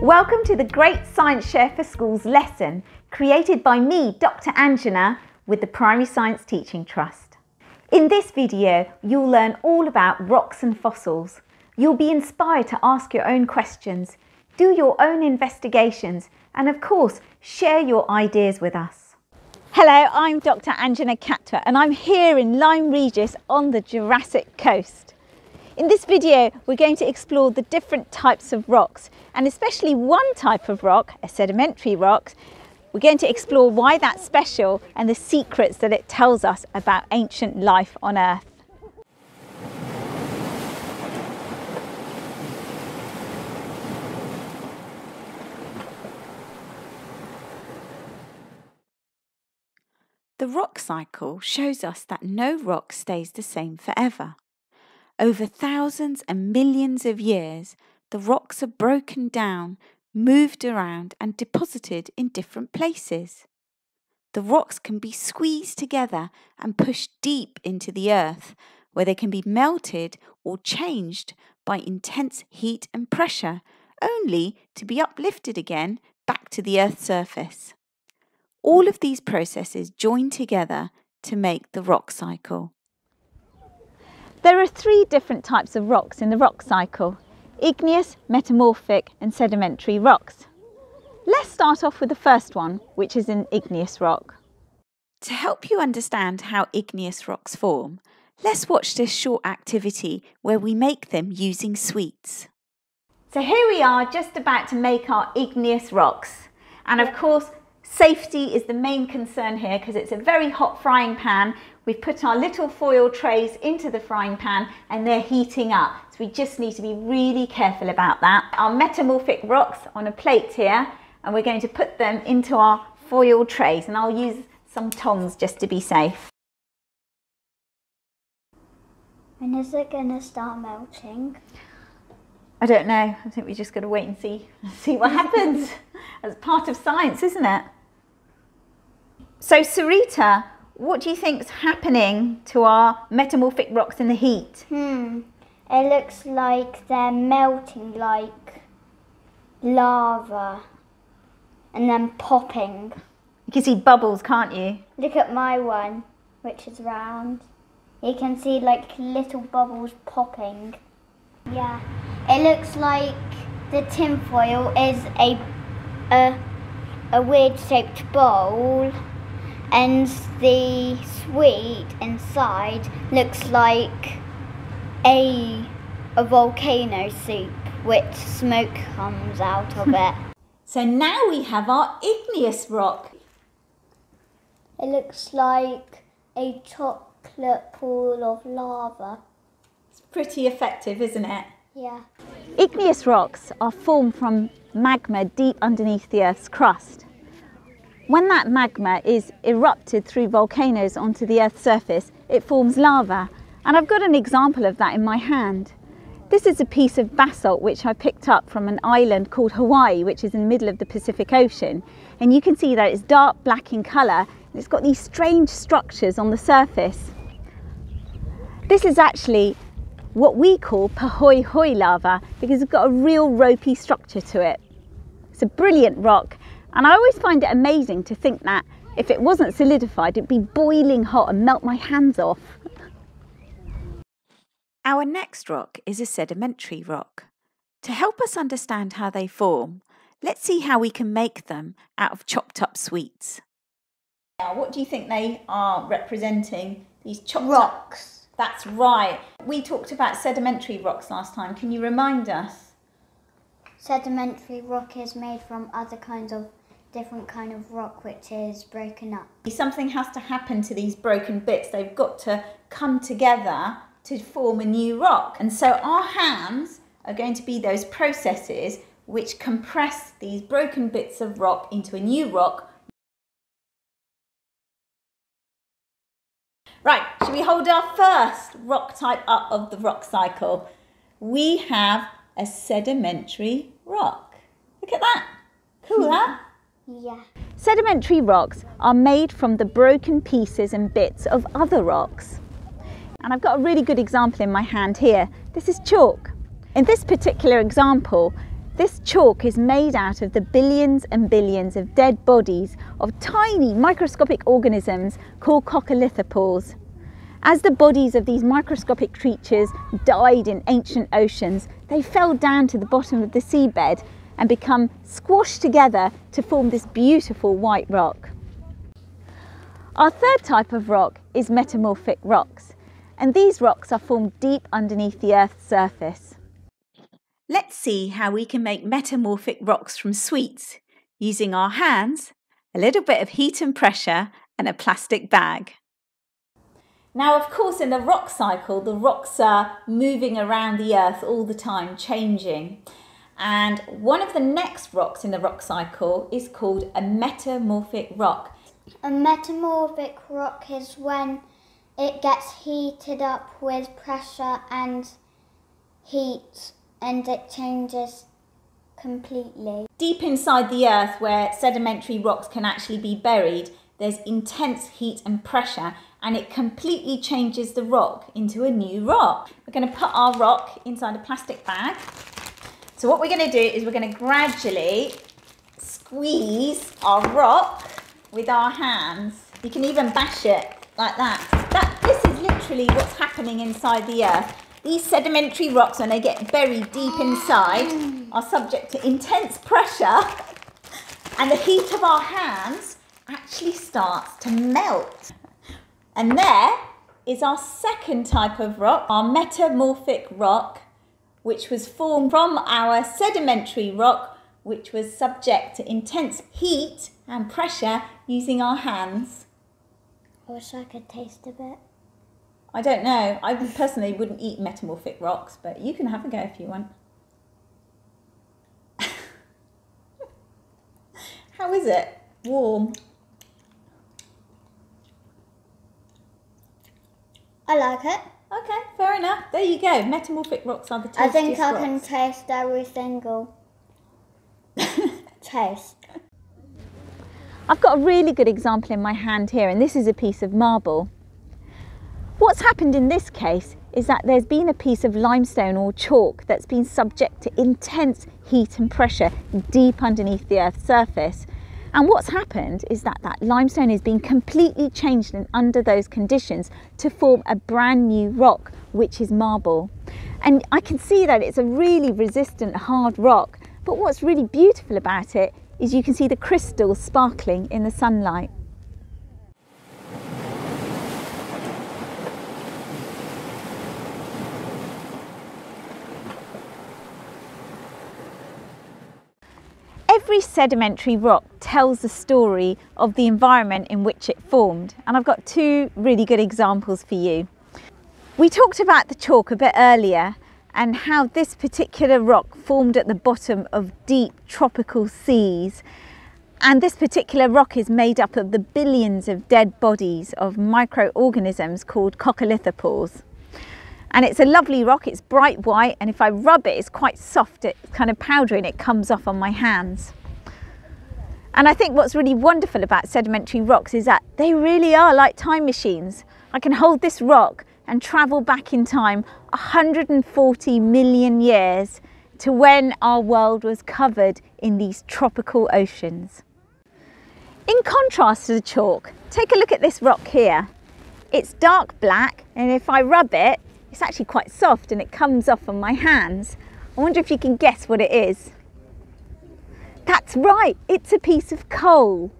Welcome to the Great Science Share for Schools lesson, created by me, Dr Anjana, with the Primary Science Teaching Trust. In this video, you'll learn all about rocks and fossils. You'll be inspired to ask your own questions, do your own investigations, and of course, share your ideas with us. Hello, I'm Dr Anjana Khatwa, and I'm here in Lyme Regis on the Jurassic Coast. In this video, we're going to explore the different types of rocks, and especially one type of rock, a sedimentary rock. We're going to explore why that's special and the secrets that it tells us about ancient life on Earth. The rock cycle shows us that no rock stays the same forever. Over thousands and millions of years, the rocks are broken down, moved around and deposited in different places. The rocks can be squeezed together and pushed deep into the earth, where they can be melted or changed by intense heat and pressure, only to be uplifted again back to the earth's surface. All of these processes join together to make the rock cycle. There are three different types of rocks in the rock cycle: igneous, metamorphic and sedimentary rocks. Let's start off with the first one, which is an igneous rock. To help you understand how igneous rocks form, let's watch this short activity where we make them using sweets. So here we are, just about to make our igneous rocks. And of course, safety is the main concern here because it's a very hot frying pan. We've put our little foil trays into the frying pan and they're heating up. So we just need to be really careful about that. Our metamorphic rocks on a plate here, and we're going to put them into our foil trays, and I'll use some tongs just to be safe. And is it going to start melting? I don't know. I think we just got to wait and see what happens. That's part of science, isn't it? So Sarita, what do you think's happening to our metamorphic rocks in the heat? It looks like they're melting like lava and then popping. You can see bubbles, can't you? Look at my one, which is round. You can see like little bubbles popping. Yeah, it looks like the tinfoil is a weird shaped bowl, and the sweet inside looks like a volcano soup, which smoke comes out of it. So now we have our igneous rock. It looks like a chocolate pool of lava. It's pretty effective, isn't it? Yeah. Igneous rocks are formed from magma deep underneath the Earth's crust. When that magma is erupted through volcanoes onto the Earth's surface, it forms lava. And I've got an example of that in my hand. This is a piece of basalt which I picked up from an island called Hawaii, which is in the middle of the Pacific Ocean. And you can see that it's dark black in colour, and it's got these strange structures on the surface. This is actually what we call pahoi lava, because it's got a real ropey structure to it. It's a brilliant rock, and I always find it amazing to think that if it wasn't solidified, it'd be boiling hot and melt my hands off. Our next rock is a sedimentary rock. To help us understand how they form, let's see how we can make them out of chopped up sweets. Now, what do you think they are representing? These chopped Rocks. up? That's right. We talked about sedimentary rocks last time. Can you remind us? Sedimentary rock is made from other kinds of different kind of rock which is broken up. Something has to happen to these broken bits. They've got to come together to form a new rock. And so our hands are going to be those processes which compress these broken bits of rock into a new rock. Right, should we hold our first rock type up of the rock cycle? We have a sedimentary rock. Look at that. Cool, huh? Yeah. Sedimentary rocks are made from the broken pieces and bits of other rocks. And I've got a really good example in my hand here. This is chalk. In this particular example, This chalk is made out of the billions and billions of dead bodies of tiny microscopic organisms called coccolithophores. As the bodies of these microscopic creatures died in ancient oceans, they fell down to the bottom of the seabed and become squashed together to form this beautiful white rock. Our third type of rock is metamorphic rocks, and these rocks are formed deep underneath the Earth's surface. Let's see how we can make metamorphic rocks from sweets using our hands, a little bit of heat and pressure, and a plastic bag. Now, of course, in the rock cycle, the rocks are moving around the Earth all the time, changing. And one of the next rocks in the rock cycle is called a metamorphic rock. A metamorphic rock is when it gets heated up with pressure and heat and it changes completely. Deep inside the Earth, where sedimentary rocks can actually be buried, there's intense heat and pressure, and it completely changes the rock into a new rock. We're going to put our rock inside a plastic bag. So what we're going to do is we're going to gradually squeeze our rock with our hands. You can even bash it like that. This is literally what's happening inside the Earth. These sedimentary rocks, when they get buried deep inside, are subject to intense pressure, and the heat of our hands actually starts to melt. And there is our second type of rock, our metamorphic rock, which was formed from our sedimentary rock, which was subject to intense heat and pressure using our hands. I wish I could taste a bit. I don't know. I personally wouldn't eat metamorphic rocks, but you can have a go if you want. How is it? Warm. I like it. Okay, fair enough. There you go. Metamorphic rocks are the tastiest I think I rocks. can taste every single taste. I've got a really good example in my hand here, and this is a piece of marble. What's happened in this case is that there's been a piece of limestone or chalk that's been subject to intense heat and pressure deep underneath the Earth's surface. And what's happened is that that limestone has been completely changed under those conditions to form a brand new rock, which is marble. And I can see that it's a really resistant, hard rock. But what's really beautiful about it is you can see the crystals sparkling in the sunlight. Every sedimentary rock tells the story of the environment in which it formed, and I've got two really good examples for you. We talked about the chalk a bit earlier and how this particular rock formed at the bottom of deep tropical seas, and this particular rock is made up of the billions of dead bodies of microorganisms called coccolithophores. And it's a lovely rock, it's bright white, and if I rub it, it's quite soft, it's kind of powdery and it comes off on my hands. And I think what's really wonderful about sedimentary rocks is that they really are like time machines. I can hold this rock and travel back in time 140 million years to when our world was covered in these tropical oceans. In contrast to the chalk, take a look at this rock here. It's dark black, and if I rub it, it's actually quite soft and it comes off on my hands. I wonder if you can guess what it is. That's right, it's a piece of coal.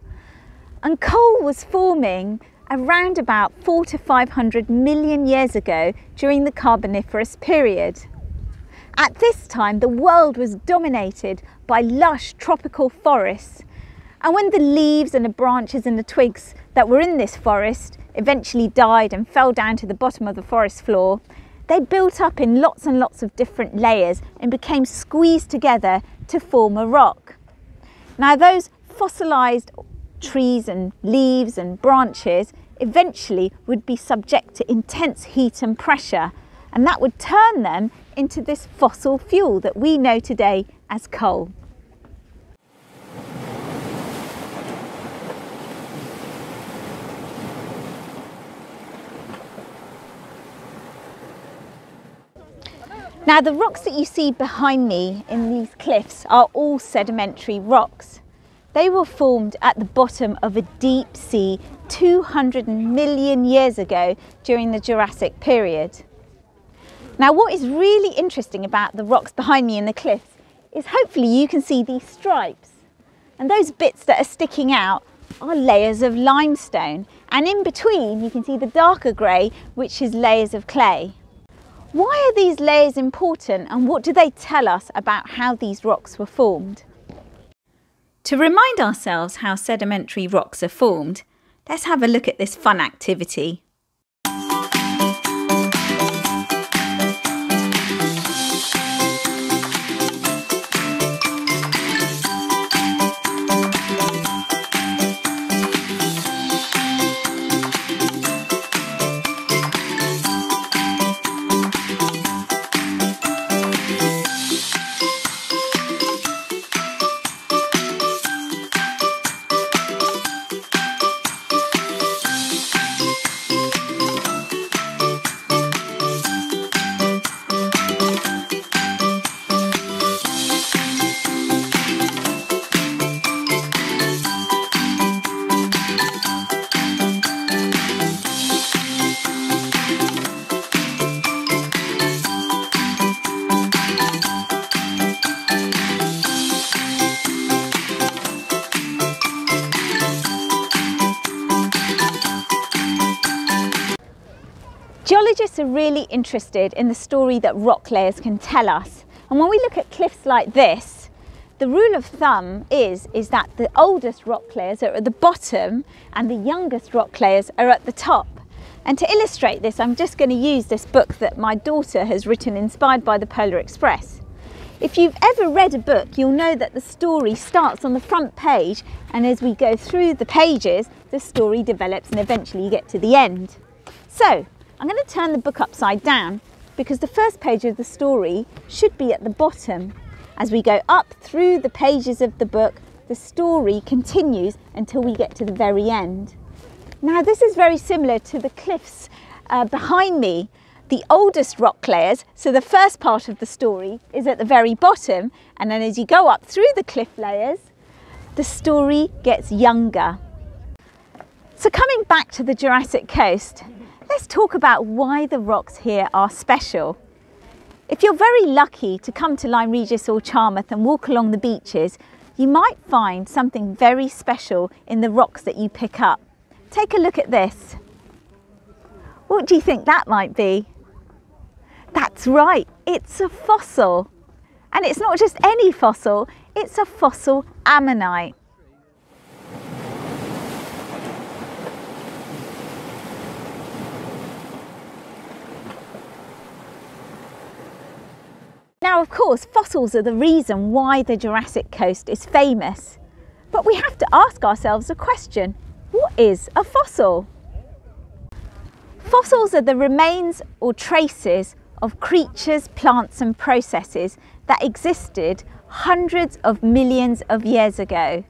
And coal was forming around about 400 to 500 million years ago during the Carboniferous period. At this time, the world was dominated by lush tropical forests. And when the leaves and the branches and the twigs that were in this forest eventually died and fell down to the bottom of the forest floor, they built up in lots and lots of different layers and became squeezed together to form a rock. Now those fossilized trees and leaves and branches eventually would be subject to intense heat and pressure, and that would turn them into this fossil fuel that we know today as coal. Now the rocks that you see behind me in these cliffs are all sedimentary rocks. They were formed at the bottom of a deep sea 200 million years ago during the Jurassic period. Now what is really interesting about the rocks behind me in the cliffs is hopefully you can see these stripes, and those bits that are sticking out are layers of limestone, and in between you can see the darker grey, which is layers of clay. Why are these layers important, and what do they tell us about how these rocks were formed? To remind ourselves how sedimentary rocks are formed, let's have a look at this fun activity. Geologists are really interested in the story that rock layers can tell us. And when we look at cliffs like this, the rule of thumb is that the oldest rock layers are at the bottom and the youngest rock layers are at the top. And to illustrate this, I'm just going to use this book that my daughter has written, inspired by the Polar Express. If you've ever read a book, you'll know that the story starts on the front page, and as we go through the pages, the story develops and eventually you get to the end. So, I'm going to turn the book upside down because the first page of the story should be at the bottom. As we go up through the pages of the book, the story continues until we get to the very end. Now this is very similar to the cliffs behind me. The oldest rock layers, so the first part of the story, is at the very bottom, and then as you go up through the cliff layers, the story gets younger. So coming back to the Jurassic coast, let's talk about why the rocks here are special. If you're very lucky to come to Lyme Regis or Charmouth and walk along the beaches, you might find something very special in the rocks that you pick up. Take a look at this. What do you think that might be? That's right, it's a fossil. And it's not just any fossil, it's a fossil ammonite. Now, of course, fossils are the reason why the Jurassic coast is famous. But we have to ask ourselves a question: what is a fossil? Fossils are the remains or traces of creatures, plants and processes that existed hundreds of millions of years ago.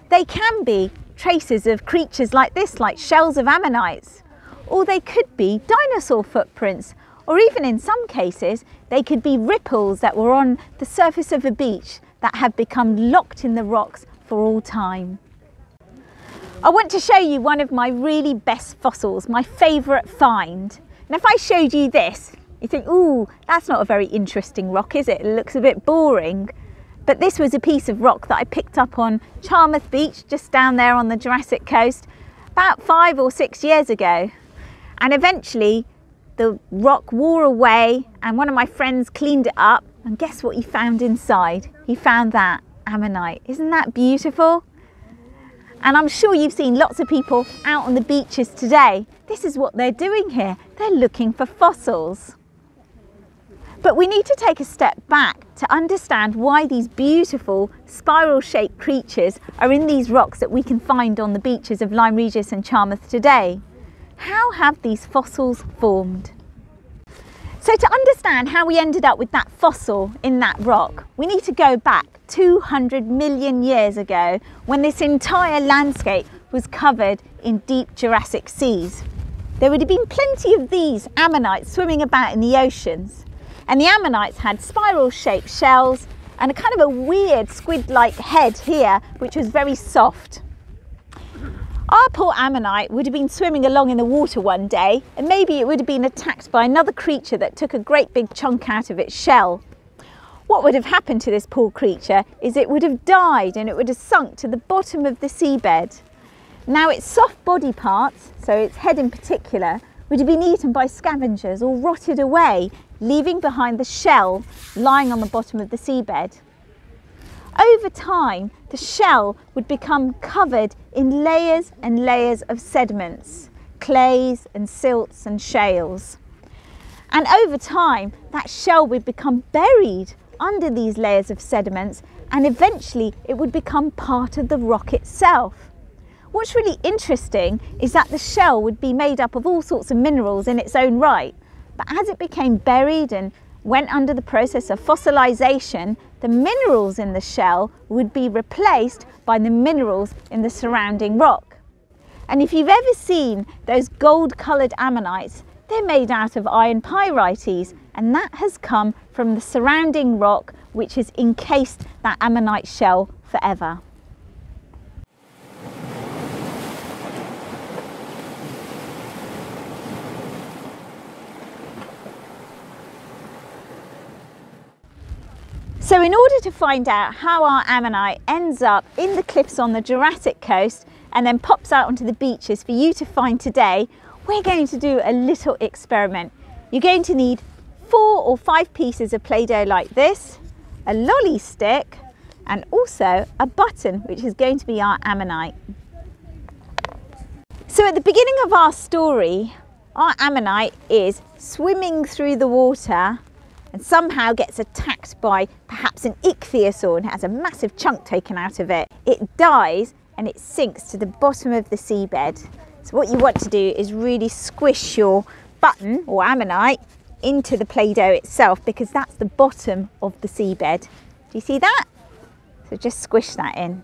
They can be traces of creatures like this, like shells of ammonites, or they could be dinosaur footprints, or even in some cases, they could be ripples that were on the surface of a beach that have become locked in the rocks for all time. I want to show you one of my really best fossils, my favourite find. And if I showed you this, you think, ooh, that's not a very interesting rock, is it? It looks a bit boring. But this was a piece of rock that I picked up on Charmouth Beach, just down there on the Jurassic coast, about 5 or 6 years ago. And eventually, the rock wore away and one of my friends cleaned it up, and guess what he found inside? He found that ammonite. Isn't that beautiful? And I'm sure you've seen lots of people out on the beaches today. This is what they're doing here. They're looking for fossils. But we need to take a step back to understand why these beautiful spiral-shaped creatures are in these rocks that we can find on the beaches of Lyme Regis and Charmouth today. How have these fossils formed? So to understand how we ended up with that fossil in that rock, we need to go back 200 million years ago, when this entire landscape was covered in deep Jurassic seas. There would have been plenty of these ammonites swimming about in the oceans. And the ammonites had spiral-shaped shells and a kind of a weird squid-like head here, which was very soft. Our poor ammonite would have been swimming along in the water one day, and maybe it would have been attacked by another creature that took a great big chunk out of its shell. What would have happened to this poor creature is it would have died and it would have sunk to the bottom of the seabed. Now its soft body parts, so its head in particular, would have been eaten by scavengers or rotted away, leaving behind the shell lying on the bottom of the seabed. Over time, the shell would become covered in layers and layers of sediments, clays and silts and shales. And over time, that shell would become buried under these layers of sediments, and eventually it would become part of the rock itself. What's really interesting is that the shell would be made up of all sorts of minerals in its own right, but as it became buried and went under the process of fossilization, the minerals in the shell would be replaced by the minerals in the surrounding rock. And if you've ever seen those gold-coloured ammonites, they're made out of iron pyrites, and that has come from the surrounding rock which has encased that ammonite shell forever. So in order to find out how our ammonite ends up in the cliffs on the Jurassic coast and then pops out onto the beaches for you to find today, we're going to do a little experiment. You're going to need 4 or 5 pieces of Play-Doh like this, a lolly stick, and also a button, which is going to be our ammonite. So at the beginning of our story, our ammonite is swimming through the water and somehow gets attacked by perhaps an ichthyosaur and has a massive chunk taken out of it. It dies and it sinks to the bottom of the seabed. So what you want to do is really squish your button or ammonite into the Play-Doh itself, because that's the bottom of the seabed. Do you see that? So just squish that in.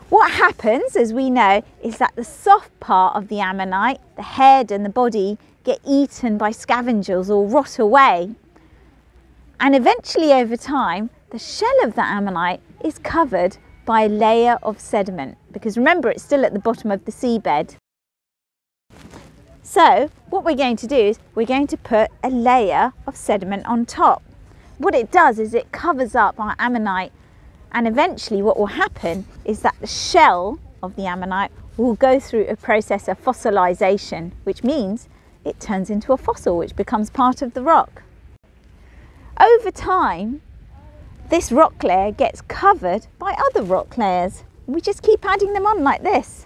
What happens, as we know, is that the soft part of the ammonite, the head and the body, get eaten by scavengers or rot away. And eventually over time, the shell of the ammonite is covered by a layer of sediment, because remember, it's still at the bottom of the seabed. So what we're going to do is we're going to put a layer of sediment on top. What it does is it covers up our ammonite, and eventually what will happen is that the shell of the ammonite will go through a process of fossilization, which means it turns into a fossil which becomes part of the rock. Over time, this rock layer gets covered by other rock layers. We just keep adding them on like this.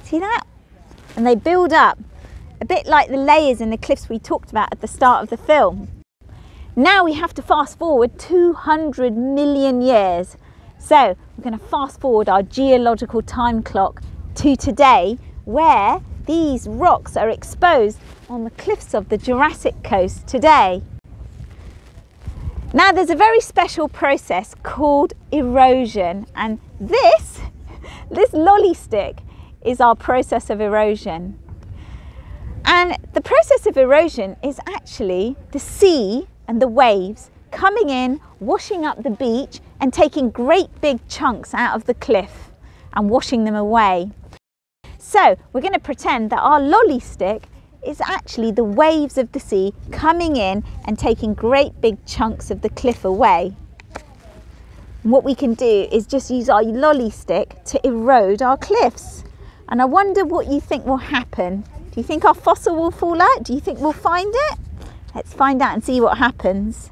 See that? And they build up, a bit like the layers in the cliffs we talked about at the start of the film. Now we have to fast forward 200 million years. So we're going to fast forward our geological time clock to today, where these rocks are exposed on the cliffs of the Jurassic coast today. Now there's a very special process called erosion, and this lolly stick is our process of erosion. And the process of erosion is actually the sea and the waves coming in, washing up the beach and taking great big chunks out of the cliff and washing them away. So we're going to pretend that our lolly stick is actually the waves of the sea coming in and taking great big chunks of the cliff away. And what we can do is just use our lolly stick to erode our cliffs. And I wonder what you think will happen. Do you think our fossil will fall out? Do you think we'll find it? Let's find out and see what happens.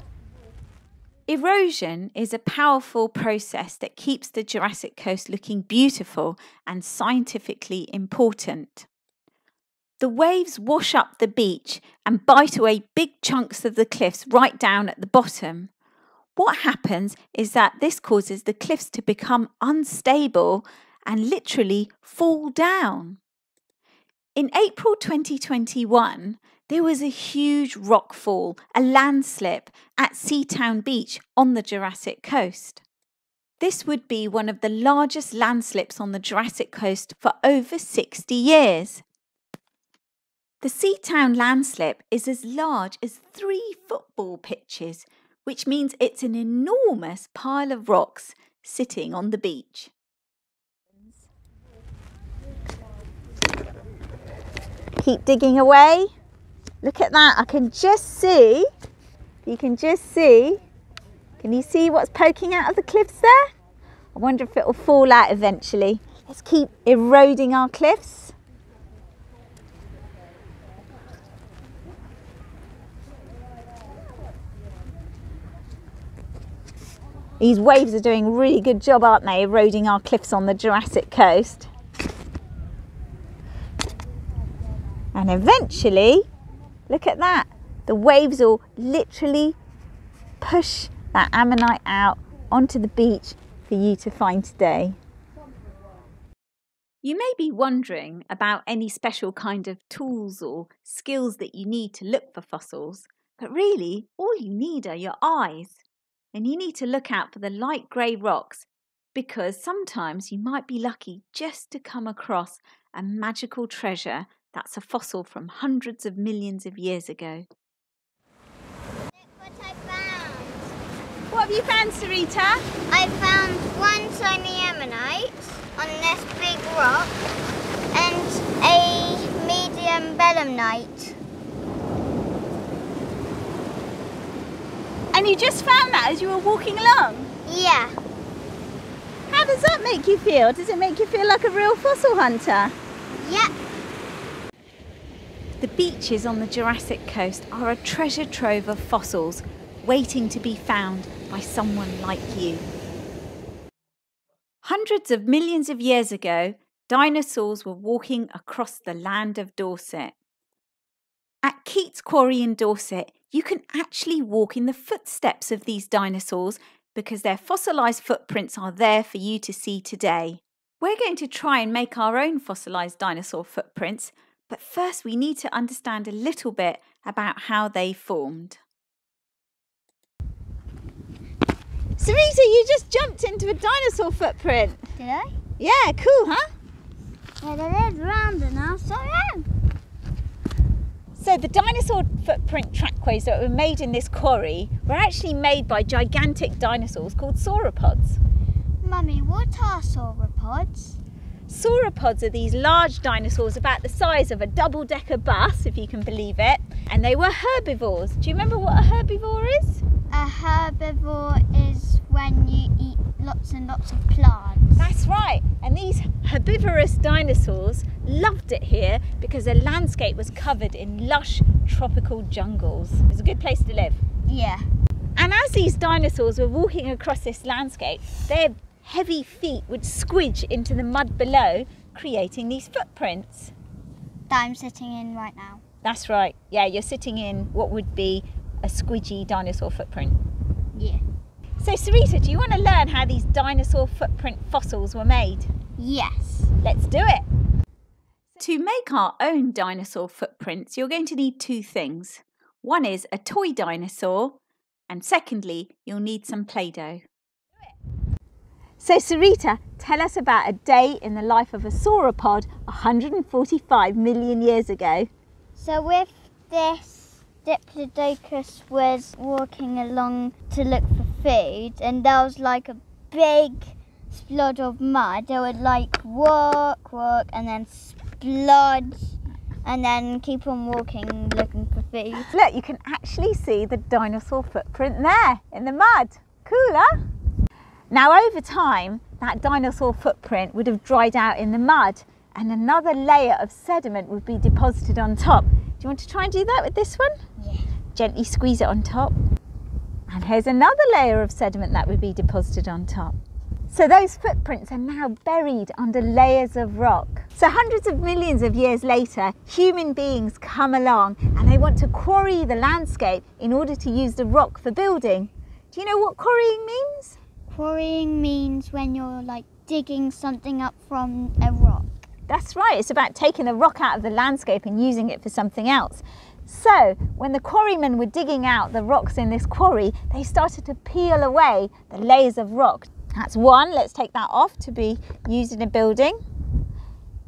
Erosion is a powerful process that keeps the Jurassic coast looking beautiful and scientifically important. The waves wash up the beach and bite away big chunks of the cliffs right down at the bottom. What happens is that this causes the cliffs to become unstable and literally fall down. In April 2021, there was a huge rockfall, a landslip at Seatown Beach on the Jurassic coast. This would be one of the largest landslips on the Jurassic coast for over 60 years. The Seatown landslip is as large as 3 football pitches, which means it's an enormous pile of rocks sitting on the beach. Keep digging away. Look at that, I can just see, can you see what's poking out of the cliffs there? I wonder if it will fall out eventually. Let's keep eroding our cliffs. These waves are doing a really good job, aren't they, eroding our cliffs on the Jurassic coast. And eventually, look at that, the waves will literally push that ammonite out onto the beach for you to find today. You may be wondering about any special kind of tools or skills that you need to look for fossils, but really all you need are your eyes. And you need to look out for the light grey rocks because sometimes you might be lucky just to come across a magical treasure that's a fossil from hundreds of millions of years ago. Look what I found. What have you found, Sarita? I found one tiny ammonite on this big rock and a medium belemnite. And you just found that as you were walking along? Yeah. How does that make you feel? Does it make you feel like a real fossil hunter? Yep. The beaches on the Jurassic coast are a treasure trove of fossils waiting to be found by someone like you. Hundreds of millions of years ago, dinosaurs were walking across the land of Dorset. At Keats Quarry in Dorset, you can actually walk in the footsteps of these dinosaurs because their fossilised footprints are there for you to see today. We're going to try and make our own fossilised dinosaur footprints, but first we need to understand a little bit about how they formed. Sarita, you just jumped into a dinosaur footprint. Did I? Yeah, cool, huh? Yeah, it is round enough, so yeah. So the dinosaur footprint trackways that were made in this quarry were actually made by gigantic dinosaurs called sauropods. Mummy, what are sauropods? Sauropods are these large dinosaurs about the size of a double-decker bus, if you can believe it, and they were herbivores. Do you remember what a herbivore is? A herbivore is when you eat lots and lots of plants. That's right, and these herbivorous dinosaurs loved it here because the landscape was covered in lush tropical jungles. It was a good place to live. Yeah. And as these dinosaurs were walking across this landscape, their heavy feet would squidge into the mud below, creating these footprints. That I'm sitting in right now. That's right, yeah, you're sitting in what would be a squidgy dinosaur footprint. Yeah. So Sarita, do you want to learn how these dinosaur footprint fossils were made? Yes. Let's do it. To make our own dinosaur footprints, you're going to need 2 things. One is a toy dinosaur, and secondly, you'll need some Play-Doh. So Sarita, tell us about a day in the life of a sauropod 145 million years ago. So if this Diplodocus was walking along to look for food and there was like a big splodge of mud, it would like walk and then splodge and then keep on walking looking for food. Look, you can actually see the dinosaur footprint there in the mud. Cool, huh? Now over time, that dinosaur footprint would have dried out in the mud and another layer of sediment would be deposited on top. Do you want to try and do that with this one? Yeah. Gently squeeze it on top. And here's another layer of sediment that would be deposited on top. So those footprints are now buried under layers of rock. So hundreds of millions of years later, human beings come along and they want to quarry the landscape in order to use the rock for building. Do you know what quarrying means? Quarrying means when you're like digging something up from a rock. That's right, it's about taking a rock out of the landscape and using it for something else. So when the quarrymen were digging out the rocks in this quarry, they started to peel away the layers of rock. That's one, let's take that off to be used in a building.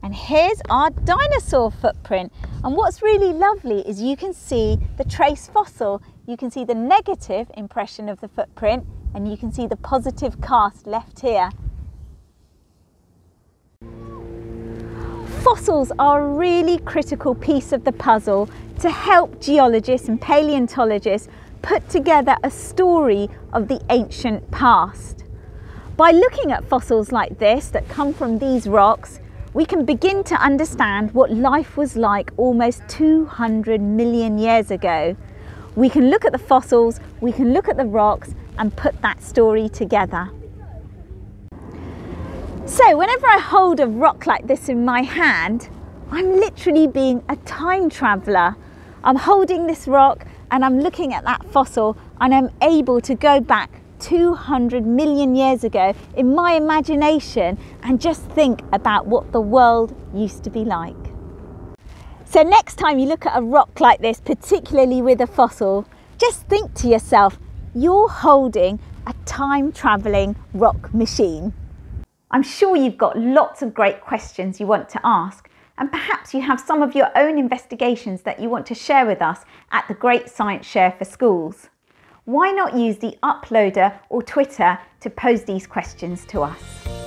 And here's our dinosaur footprint. And what's really lovely is you can see the trace fossil. You can see the negative impression of the footprint and you can see the positive cast left here. Fossils are a really critical piece of the puzzle to help geologists and paleontologists put together a story of the ancient past. By looking at fossils like this that come from these rocks, we can begin to understand what life was like almost 200 million years ago. We can look at the fossils, we can look at the rocks and put that story together. So whenever I hold a rock like this in my hand, I'm literally being a time traveller. I'm holding this rock and I'm looking at that fossil and I'm able to go back 200 million years ago in my imagination and just think about what the world used to be like. So next time you look at a rock like this, particularly with a fossil, just think to yourself, you're holding a time-travelling rock machine. I'm sure you've got lots of great questions you want to ask, and perhaps you have some of your own investigations that you want to share with us at the Great Science Share for Schools. Why not use the Uploader or Twitter to pose these questions to us?